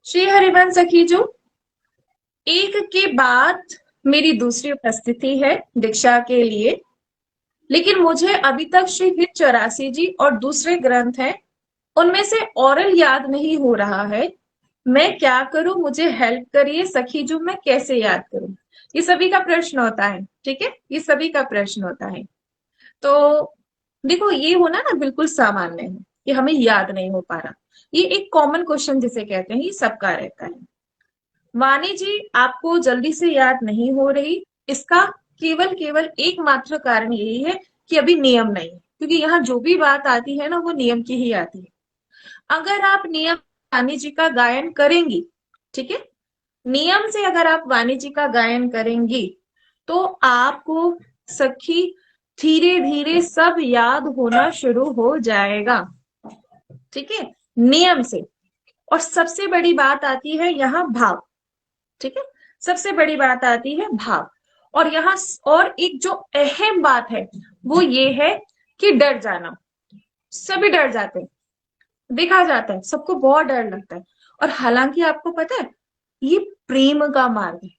श्री हरिवंश सखीजू, एक के बाद मेरी दूसरी उपस्थिति है दीक्षा के लिए। लेकिन मुझे अभी तक श्री हित 84 जी और दूसरे ग्रंथ हैं उनमें से ओरल याद नहीं हो रहा है। मैं क्या करूं, मुझे हेल्प करिए सखीजू, मैं कैसे याद करूं? ये सभी का प्रश्न होता है, ठीक है, ये सभी का प्रश्न होता है। तो देखो, ये होना ना बिल्कुल सामान्य है कि हमें याद नहीं हो पा रहा। ये एक कॉमन क्वेश्चन जिसे कहते हैं, ये सबका रहता है। वाणी जी, आपको जल्दी से याद नहीं हो रही, इसका केवल केवल एकमात्र कारण यही है कि अभी नियम नहीं है, क्योंकि यहाँ जो भी बात आती है ना वो नियम की ही आती है। अगर आप नियम वाणी जी का गायन करेंगी, ठीक है, नियम से अगर आप वाणी जी का गायन करेंगी तो आपको सखी धीरे धीरे सब याद होना शुरू हो जाएगा, ठीक है, नियम से। और सबसे बड़ी बात आती है यहाँ भाव, ठीक है, सबसे बड़ी बात आती है भाव। और यहाँ और एक जो अहम बात है वो ये है कि डर जाना। सभी डर जाते हैं, देखा जाता है, सबको बहुत डर लगता है। और हालांकि आपको पता है ये प्रेम का मार्ग है,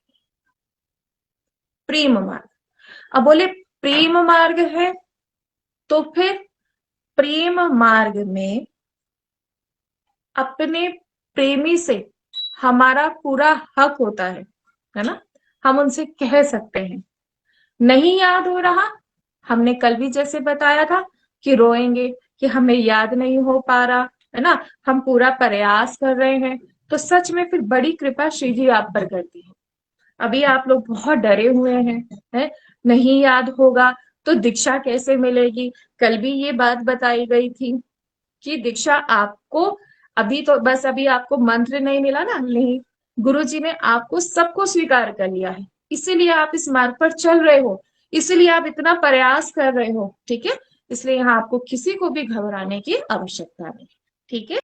प्रेम मार्ग। अब बोले प्रेम मार्ग है तो फिर प्रेम मार्ग में अपने प्रेमी से हमारा पूरा हक होता है ना। हम उनसे कह सकते हैं नहीं याद हो रहा, हमने कल भी जैसे बताया था कि रोएंगे कि हमें याद नहीं हो पा रहा, है ना, हम पूरा प्रयास कर रहे हैं। तो सच में फिर बड़ी कृपा श्री जी आप पर करती है। अभी आप लोग बहुत डरे हुए हैं, नहीं याद होगा तो दीक्षा कैसे मिलेगी? कल भी ये बात बताई गई थी कि दीक्षा आपको, अभी तो बस अभी आपको मंत्र नहीं मिला ना, नहीं, गुरु जी ने आपको सबको स्वीकार कर लिया है, इसीलिए आप इस मार्ग पर चल रहे हो, इसीलिए आप इतना प्रयास कर रहे हो, ठीक है। इसलिए यहाँ आपको किसी को भी घबराने की आवश्यकता नहीं, ठीक है।